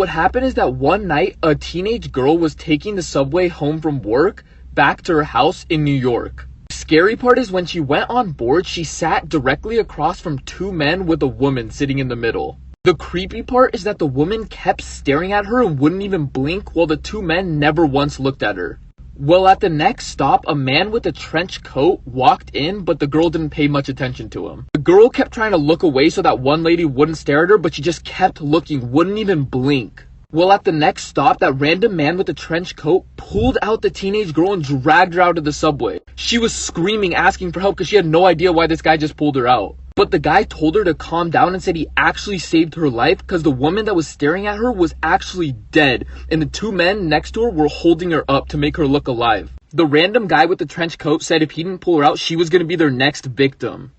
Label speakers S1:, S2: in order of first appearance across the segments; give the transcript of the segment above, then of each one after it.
S1: What happened is that one night, a teenage girl was taking the subway home from work back to her house in New York. The scary part is when she went on board, she sat directly across from two men with a woman sitting in the middle. The creepy part is that the woman kept staring at her and wouldn't even blink, while the two men never once looked at her. Well, at the next stop, a man with a trench coat walked in, but the girl didn't pay much attention to him. The girl kept trying to look away so that one lady wouldn't stare at her, but she just kept looking, wouldn't even blink. Well, at the next stop, that random man with the trench coat pulled out the teenage girl and dragged her out of the subway. She was screaming, asking for help because she had no idea why this guy just pulled her out. But the guy told her to calm down and said he actually saved her life because the woman that was staring at her was actually dead, and the two men next to her were holding her up to make her look alive. The random guy with the trench coat said if he didn't pull her out, she was going to be their next victim.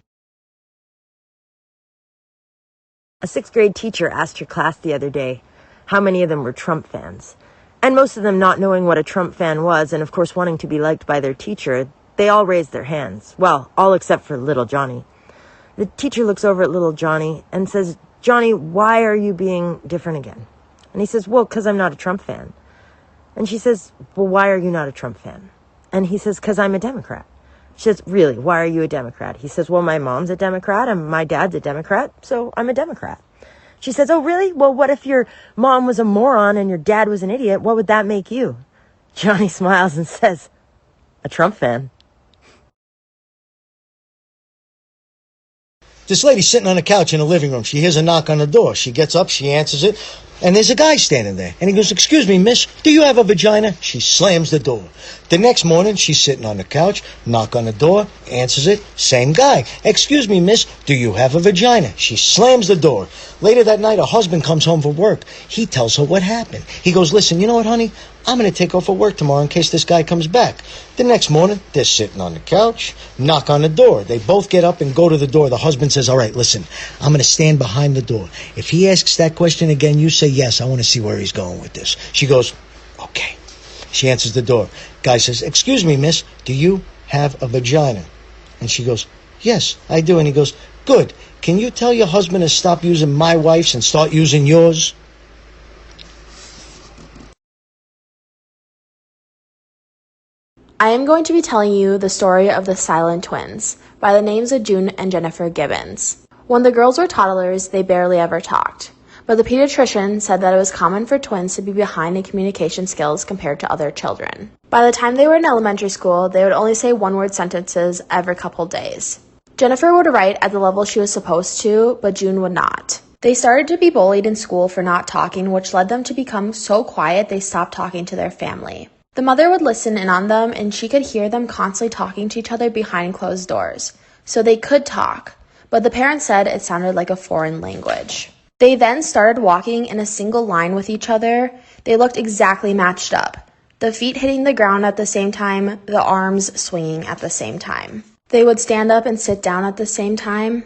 S2: A 6th grade teacher asked her class the other day how many of them were Trump fans. And most of them, not knowing what a Trump fan was and of course wanting to be liked by their teacher, they all raised their hands. Well, all except for little Johnny. The teacher looks over at little Johnny and says, "Johnny, why are you being different again?" And he says, "Well, because I'm not a Trump fan." And she says, "Well, why are you not a Trump fan?" And he says, "Because I'm a Democrat." She says, "Really, why are you a Democrat?" He says, "Well, my mom's a Democrat and my dad's a Democrat, so I'm a Democrat." She says, "Oh, really? Well, what if your mom was a moron and your dad was an idiot? What would that make you?" Johnny smiles and says, "A Trump fan."
S3: This lady's sitting on the couch in the living room. She hears a knock on the door. She gets up, she answers it, and there's a guy standing there. And he goes, "Excuse me, miss, do you have a vagina?" She slams the door. The next morning, she's sitting on the couch, knock on the door, answers it, same guy. "Excuse me, miss, do you have a vagina?" She slams the door. Later that night, her husband comes home from work. He tells her what happened. He goes, "Listen, you know what, honey? I'm going to take off for work tomorrow in case this guy comes back." The next morning, they're sitting on the couch, knock on the door. They both get up and go to the door. The husband says, "All right, listen, I'm going to stand behind the door. If he asks that question again, you say yes. I want to see where he's going with this." She goes, "Okay." She answers the door. Guy says, "Excuse me, miss, do you have a vagina?" And she goes, "Yes, I do." And he goes, "Good. Can you tell your husband to stop using my wife's and start using yours?"
S4: I am going to be telling you the story of the Silent Twins by the names of June and Jennifer Gibbons. When the girls were toddlers, they barely ever talked, but the pediatrician said that it was common for twins to be behind in communication skills compared to other children. By the time they were in elementary school, they would only say one-word sentences every couple days. Jennifer would write at the level she was supposed to, but June would not. They started to be bullied in school for not talking, which led them to become so quiet they stopped talking to their family. The mother would listen in on them, and she could hear them constantly talking to each other behind closed doors. So they could talk, but the parents said it sounded like a foreign language. They then started walking in a single line with each other. They looked exactly matched up. The feet hitting the ground at the same time, the arms swinging at the same time. They would stand up and sit down at the same time.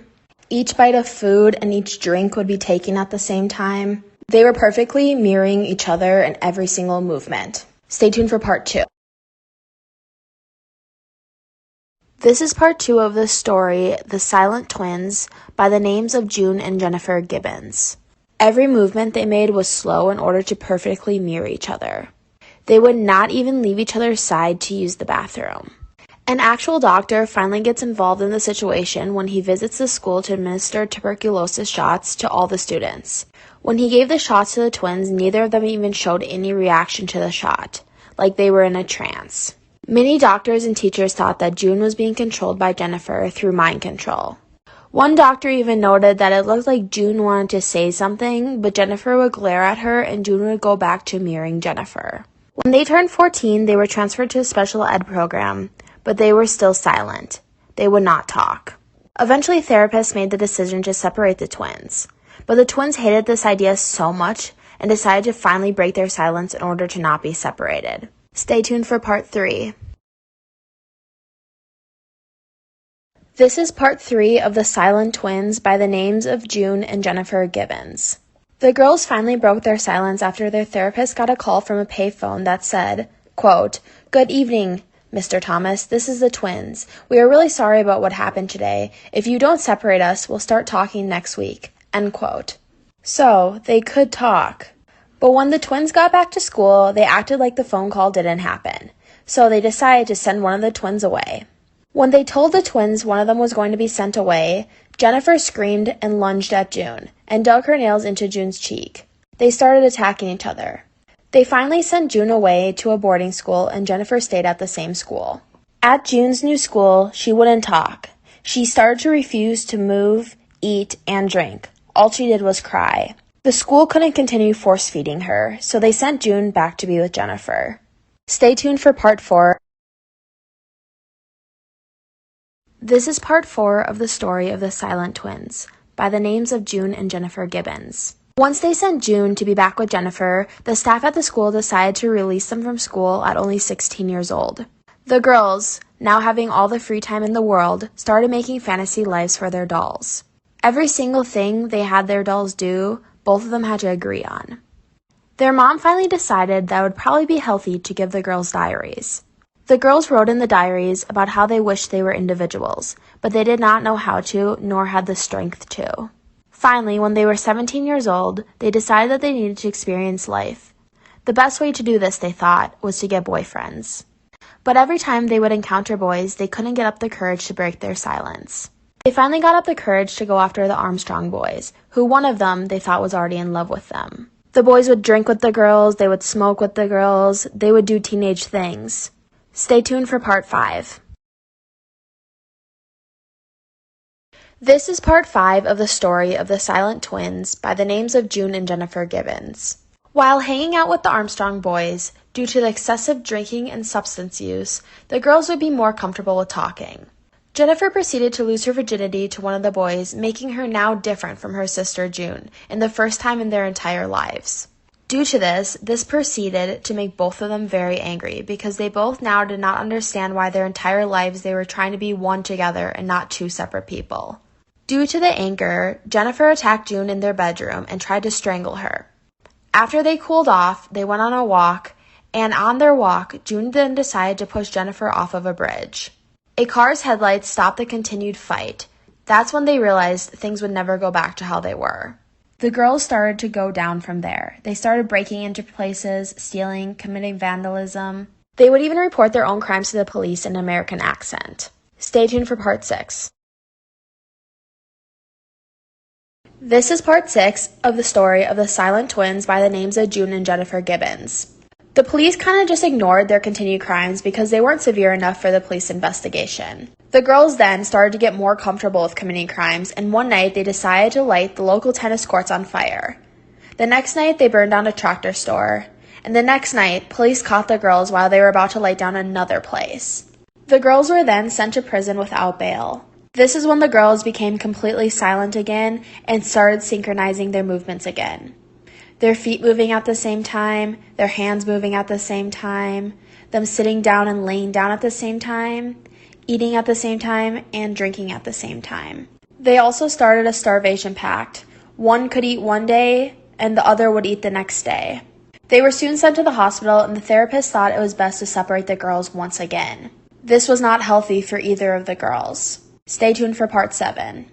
S4: Each bite of food and each drink would be taken at the same time. They were perfectly mirroring each other in every single movement. Stay tuned for part 2. This is part 2 of the story, The Silent Twins, by the names of June and Jennifer Gibbons. Every movement they made was slow in order to perfectly mirror each other. They would not even leave each other's side to use the bathroom. An actual doctor finally gets involved in the situation when he visits the school to administer tuberculosis shots to all the students. When he gave the shots to the twins, neither of them even showed any reaction to the shot, like they were in a trance. Many doctors and teachers thought that June was being controlled by Jennifer through mind control. One doctor even noted that it looked like June wanted to say something, but Jennifer would glare at her and June would go back to mirroring Jennifer. When they turned 14, they were transferred to a special ed program, but they were still silent. They would not talk. Eventually, therapists made the decision to separate the twins. But the twins hated this idea so much and decided to finally break their silence in order to not be separated. Stay tuned for part 3. This is part 3 of The Silent Twins by the names of June and Jennifer Gibbons. The girls finally broke their silence after their therapist got a call from a payphone that said, quote, "Good evening, Mr. Thomas, this is the twins. We are really sorry about what happened today. If you don't separate us, we'll start talking next week." End quote. So, they could talk. But when the twins got back to school, they acted like the phone call didn't happen. So they decided to send one of the twins away. When they told the twins one of them was going to be sent away, Jennifer screamed and lunged at June and dug her nails into June's cheek. They started attacking each other. They finally sent June away to a boarding school and Jennifer stayed at the same school. At June's new school, she wouldn't talk. She started to refuse to move, eat, and drink. All she did was cry. The school couldn't continue force-feeding her, so they sent June back to be with Jennifer. Stay tuned for part 4. This is part 4 of the story of the Silent Twins, by the names of June and Jennifer Gibbons. Once they sent June to be back with Jennifer, the staff at the school decided to release them from school at only 16 years old. The girls, now having all the free time in the world, started making fantasy lives for their dolls. Every single thing they had their dolls do, both of them had to agree on. Their mom finally decided that it would probably be healthy to give the girls diaries. The girls wrote in the diaries about how they wished they were individuals, but they did not know how to, nor had the strength to. Finally, when they were 17 years old, they decided that they needed to experience life. The best way to do this, they thought, was to get boyfriends. But every time they would encounter boys, they couldn't get up the courage to break their silence. They finally got up the courage to go after the Armstrong boys, who one of them they thought was already in love with them. The boys would drink with the girls, they would smoke with the girls, they would do teenage things. Stay tuned for part 5. This is part 5 of the story of the Silent Twins by the names of June and Jennifer Gibbons. While hanging out with the Armstrong boys, due to the excessive drinking and substance use, the girls would be more comfortable with talking. Jennifer proceeded to lose her virginity to one of the boys, making her now different from her sister June, in the first time in their entire lives. Due to this proceeded to make both of them very angry, because they both now did not understand why their entire lives they were trying to be one together and not two separate people. Due to the anger, Jennifer attacked June in their bedroom and tried to strangle her. After they cooled off, they went on a walk, and on their walk, June then decided to push Jennifer off of a bridge. A car's headlights stopped the continued fight. That's when they realized things would never go back to how they were. The girls started to go down from there. They started breaking into places, stealing, committing vandalism. They would even report their own crimes to the police in an American accent. Stay tuned for part 6. This is part 6 of the story of the Silent Twins by the names of June and Jennifer Gibbons. The police kind of just ignored their continued crimes because they weren't severe enough for the police investigation. The girls then started to get more comfortable with committing crimes, and one night they decided to light the local tennis courts on fire. The next night they burned down a tractor store, and the next night police caught the girls while they were about to light down another place. The girls were then sent to prison without bail. This is when the girls became completely silent again and started synchronizing their movements again. Their feet moving at the same time, their hands moving at the same time, them sitting down and laying down at the same time, eating at the same time, and drinking at the same time. They also started a starvation pact. One could eat one day, and the other would eat the next day. They were soon sent to the hospital, and the therapist thought it was best to separate the girls once again. This was not healthy for either of the girls. Stay tuned for part 7.